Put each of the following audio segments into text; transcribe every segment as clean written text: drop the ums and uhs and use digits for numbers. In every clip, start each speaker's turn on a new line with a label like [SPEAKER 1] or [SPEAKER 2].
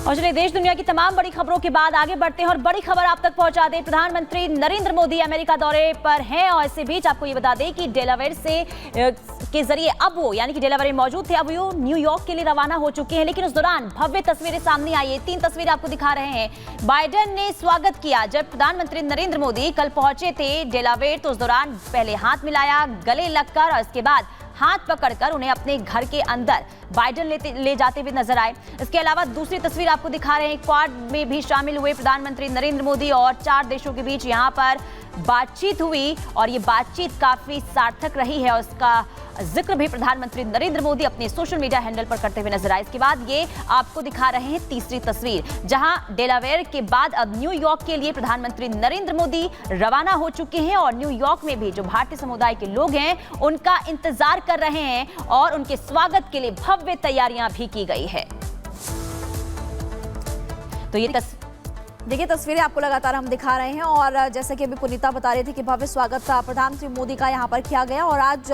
[SPEAKER 1] और चलिए देश दुनिया की तमाम बड़ी खबरों के बाद आगे बढ़ते हैं और बड़ी खबर आप तक पहुंचा दें। प्रधानमंत्री नरेंद्र मोदी अमेरिका दौरे पर हैं और इसी बीच आपको ये बता दें कि डेलावेयर से के जरिए अब वो यानी कि डेलावेयर में मौजूद थे, अब वो न्यूयॉर्क के लिए रवाना हो चुके हैं। लेकिन उस दौरान भव्य तस्वीरें सामने आई है। 3 तस्वीरें आपको दिखा रहे हैं। बाइडेन ने स्वागत किया जब प्रधानमंत्री नरेंद्र मोदी कल पहुंचे थे डेलावेयर, तो उस दौरान पहले हाथ मिलाया, गले लगकर और इसके बाद हाथ पकड़कर उन्हें अपने घर के अंदर बाइडेन ले जाते हुए नजर आए। इसके अलावा दूसरी तस्वीर आपको दिखा रहे हैं, क्वाड में भी शामिल हुए प्रधानमंत्री नरेंद्र मोदी और 4 देशों के बीच यहां पर बातचीत हुई और ये बातचीत काफी सार्थक रही है और उसका जिक्र भी प्रधानमंत्री नरेंद्र मोदी अपने सोशल मीडिया हैंडल पर करते हुए नजर आए। इसके बाद ये आपको दिखा रहे हैं तीसरी तस्वीर, जहां डेलावेयर के बाद अब न्यूयॉर्क के लिए प्रधानमंत्री नरेंद्र मोदी रवाना हो चुके हैं और न्यूयॉर्क में भी जो भारतीय समुदाय के लोग हैं उनका इंतजार कर रहे हैं और उनके स्वागत के लिए भव्य तैयारियां भी की गई है। तो ये
[SPEAKER 2] देखिए तस्वीरें आपको लगातार हम दिखा रहे हैं और जैसा कि अभी पुनीता बता रही थी कि भव्य स्वागत प्रधानमंत्री मोदी का यहाँ पर किया गया और आज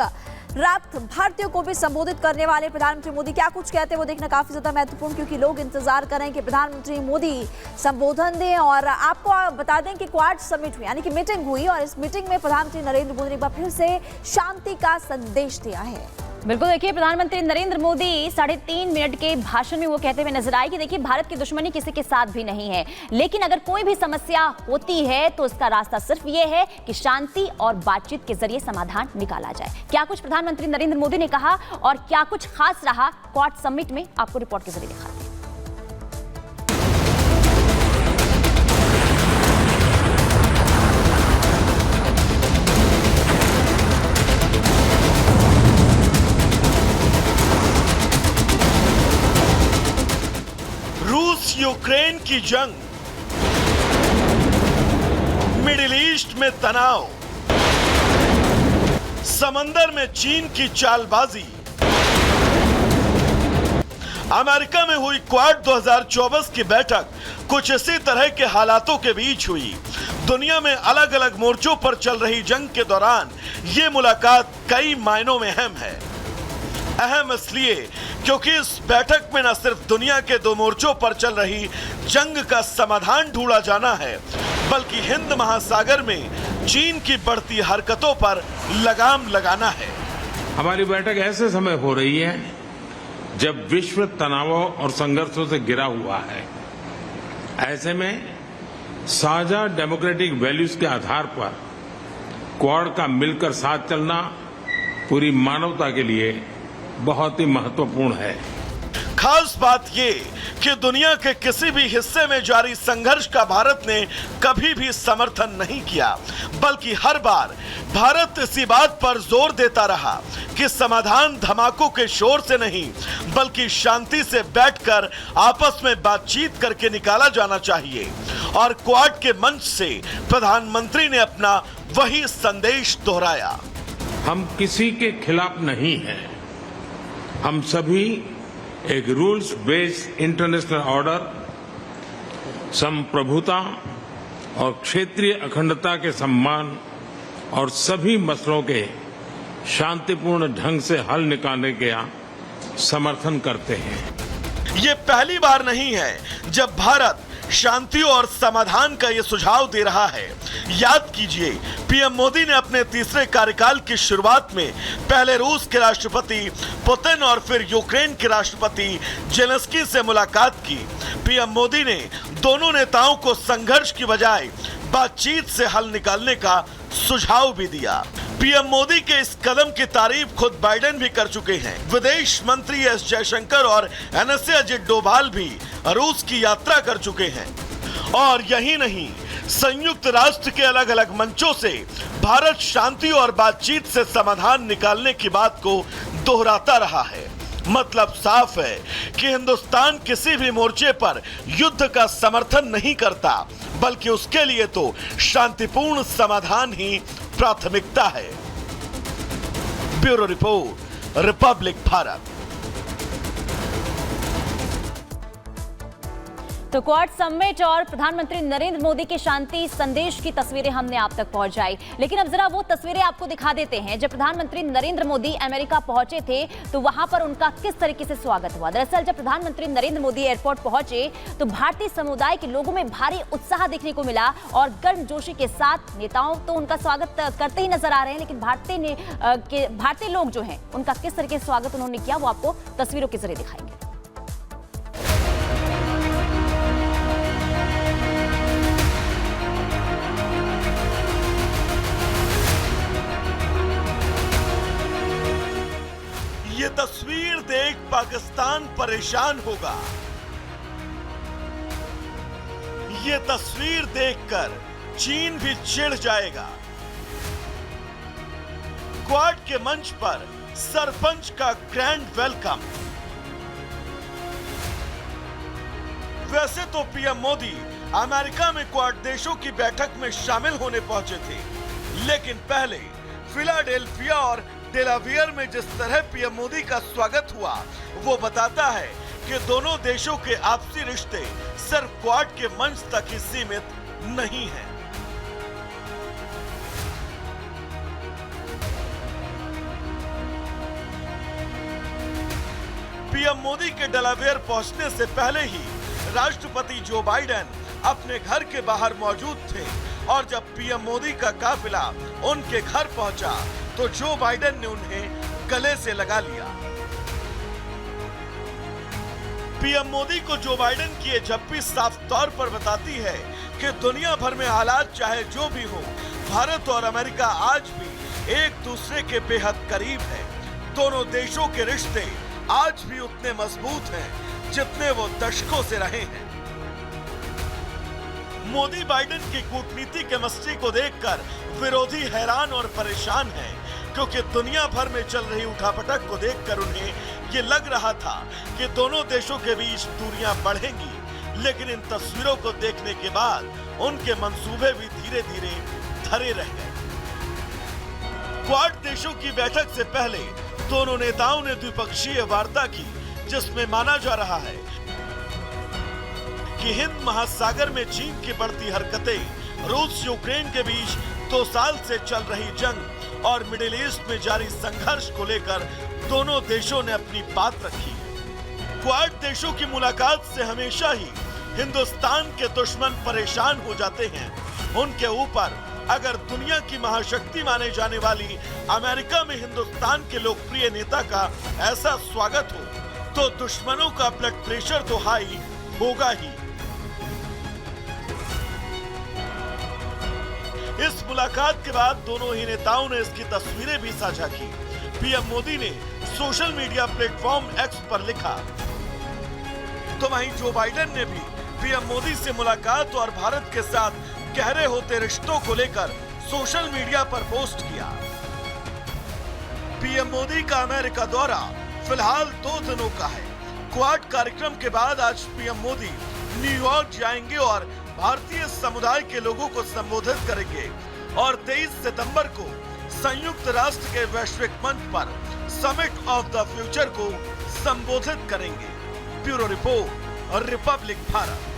[SPEAKER 2] रात भारतीयों को भी संबोधित करने वाले प्रधानमंत्री मोदी क्या कुछ कहते हैं वो देखना काफी ज्यादा महत्वपूर्ण, क्योंकि लोग इंतजार कर रहे हैं कि प्रधानमंत्री मोदी संबोधन दें। और आपको बता दें कि क्वाड समिट हुई यानी कि मीटिंग हुई और इस मीटिंग में प्रधानमंत्री नरेंद्र मोदी ने एक बार फिर से शांति का संदेश दिया है।
[SPEAKER 1] बिल्कुल, देखिए प्रधानमंत्री नरेंद्र मोदी 3.5 मिनट के भाषण में वो कहते हुए नजर आए कि देखिए भारत की दुश्मनी किसी के साथ भी नहीं है, लेकिन अगर कोई भी समस्या होती है तो उसका रास्ता सिर्फ ये है कि शांति और बातचीत के जरिए समाधान निकाला जाए। क्या कुछ प्रधानमंत्री नरेंद्र मोदी ने कहा और क्या कुछ खास रहा क्वाड समिट में, आपको रिपोर्ट के जरिए दिखाते हैं।
[SPEAKER 3] यूक्रेन की जंग, मिडिल ईस्ट में तनाव, समंदर में चीन की चालबाजी, अमेरिका में हुई क्वाड 2024 की बैठक कुछ इसी तरह के हालातों के बीच हुई। दुनिया में अलग अलग मोर्चों पर चल रही जंग के दौरान यह मुलाकात कई मायनों में अहम है। अहम इसलिए क्योंकि इस बैठक में न सिर्फ दुनिया के 2 मोर्चों पर चल रही जंग का समाधान ढूंढा जाना है, बल्कि हिंद महासागर में चीन की बढ़ती हरकतों पर लगाम लगाना है।
[SPEAKER 4] हमारी बैठक ऐसे समय हो रही है जब विश्व तनावों और संघर्षों से घिरा हुआ है। ऐसे में साझा डेमोक्रेटिक वैल्यूज के आधार पर क्वाड का मिलकर साथ चलना पूरी मानवता के लिए बहुत ही महत्वपूर्ण है।
[SPEAKER 3] खास बात ये कि दुनिया के किसी भी हिस्से में जारी संघर्ष का भारत ने कभी भी समर्थन नहीं किया, बल्कि हर बार भारत इसी बात पर जोर देता रहा कि समाधान धमाकों के शोर से नहीं बल्कि शांति से बैठकर आपस में बातचीत करके निकाला जाना चाहिए। और क्वाड के मंच से प्रधानमंत्री ने अपना वही संदेश दोहराया।
[SPEAKER 4] हम किसी के खिलाफ नहीं हैं, हम सभी एक रूल्स बेस्ड इंटरनेशनल ऑर्डर, संप्रभुता और क्षेत्रीय अखंडता के सम्मान और सभी मसलों के शांतिपूर्ण ढंग से हल निकालने का समर्थन करते हैं।
[SPEAKER 3] ये पहली बार नहीं है जब भारत शांति और समाधान का ये सुझाव दे रहा है। याद कीजिए, पीएम मोदी ने अपने तीसरे कार्यकाल की शुरुआत में पहले रूस के राष्ट्रपति पुतिन और फिर यूक्रेन के राष्ट्रपति जेलेंस्की से मुलाकात की। पीएम मोदी ने दोनों नेताओं को संघर्ष की बजाय बातचीत से हल निकालने का सुझाव भी दिया। पीएम मोदी के इस कदम की तारीफ खुद बाइडेन भी कर चुके हैं। विदेश मंत्री एस जयशंकर और एनएसए अजित डोभाल भी रूस की यात्रा कर चुके हैं। और यही नहीं, संयुक्त राष्ट्र के अलग अलग मंचों से भारत शांति और बातचीत से समाधान निकालने की बात को दोहराता रहा है। मतलब साफ है कि हिंदुस्तान किसी भी मोर्चे पर युद्ध का समर्थन नहीं करता, बल्कि उसके लिए तो शांतिपूर्ण समाधान ही प्राथमिकता है। Bureau report, Republic Bharat.
[SPEAKER 1] तो क्वाड समिट और प्रधानमंत्री नरेंद्र मोदी के शांति संदेश की तस्वीरें हमने आप तक पहुंचाई, लेकिन अब जरा वो तस्वीरें आपको दिखा देते हैं जब प्रधानमंत्री नरेंद्र मोदी अमेरिका पहुंचे थे तो वहां पर उनका किस तरीके से स्वागत हुआ। दरअसल जब प्रधानमंत्री नरेंद्र मोदी एयरपोर्ट पहुंचे तो भारतीय समुदाय के लोगों में भारी उत्साह देखने को मिला और गर्मजोशी के साथ नेताओं तो उनका स्वागत करते ही नजर आ रहे हैं, लेकिन भारतीय लोग जो हैं उनका किस तरीके से स्वागत उन्होंने किया वो आपको तस्वीरों के जरिए दिखाएंगे।
[SPEAKER 3] ये तस्वीर देख पाकिस्तान परेशान होगा। ये तस्वीर देखकर चीन भी चिढ़ जाएगा। क्वाड के मंच पर सरपंच का ग्रैंड वेलकम। वैसे तो पीएम मोदी अमेरिका में क्वाड देशों की बैठक में शामिल होने पहुंचे थे, लेकिन पहले फिलाडेल्फिया और डेलावेयर में जिस तरह पीएम मोदी का स्वागत हुआ वो बताता है कि दोनों देशों के आपसी रिश्ते सिर्फ क्वाड के मंच तक ही सीमित नहीं हैं। पीएम मोदी के डेलावेयर पहुंचने से पहले ही राष्ट्रपति जो बाइडेन अपने घर के बाहर मौजूद थे और जब पीएम मोदी का काफिला उनके घर पहुंचा तो जो बाइडेन ने उन्हें गले से लगा लिया। पीएम मोदी को जो बाइडेन की ये झप्पी साफ तौर पर बताती है कि दुनिया भर में हालात चाहे जो भी हो, भारत और अमेरिका आज भी एक दूसरे के बेहद करीब है। दोनों देशों के रिश्ते आज भी उतने मजबूत हैं जितने वो दशकों से रहे हैं। मोदी बाइडेन की कूटनीति केमिस्ट्री को देखकर विरोधी हैरान और परेशान हैं, क्योंकि दुनिया भर में चल रही उठापटक को देखकर उन्हें ये लग रहा था कि दोनों देशों के बीच दूरियां बढ़ेंगी, लेकिन इन तस्वीरों को देखने के बाद उनके मंसूबे भी धीरे धीरे धरे रह गए। क्वाड देशों की बैठक से पहले दोनों नेताओं ने द्विपक्षीय वार्ता की, जिसमें माना जा रहा है कि हिंद महासागर में चीन की बढ़ती हरकतें, रूस यूक्रेन के बीच 2 साल से चल रही जंग और मिडिल ईस्ट में जारी संघर्ष को लेकर दोनों देशों ने अपनी बात रखी। क्वाड देशों की मुलाकात से हमेशा ही हिंदुस्तान के दुश्मन परेशान हो जाते हैं। उनके ऊपर अगर दुनिया की महाशक्ति माने जाने वाली अमेरिका में हिंदुस्तान के लोकप्रिय नेता का ऐसा स्वागत हो तो दुश्मनों का ब्लड प्रेशर तो हाई होगा ही। इस मुलाकात के बाद दोनों ही नेताओं ने इसकी तस्वीरें भी साझा की। पीएम मोदी ने सोशल मीडिया प्लेटफॉर्म एक्स पर लिखा, तो वहीं जो बाइडेन ने भी पीएम मोदी से मुलाकात और भारत के साथ गहरे होते रिश्तों को लेकर सोशल मीडिया पर पोस्ट किया। पीएम मोदी का अमेरिका दौरा फिलहाल 2 दिनों का है। क्वाड कार्यक्रम के बाद आज पीएम मोदी न्यूयॉर्क जाएंगे और भारतीय समुदाय के लोगों को संबोधित करेंगे और 23 सितंबर को संयुक्त राष्ट्र के वैश्विक मंच पर समिट ऑफ द फ्यूचर को संबोधित करेंगे। ब्यूरो रिपोर्ट और रिपब्लिक भारत।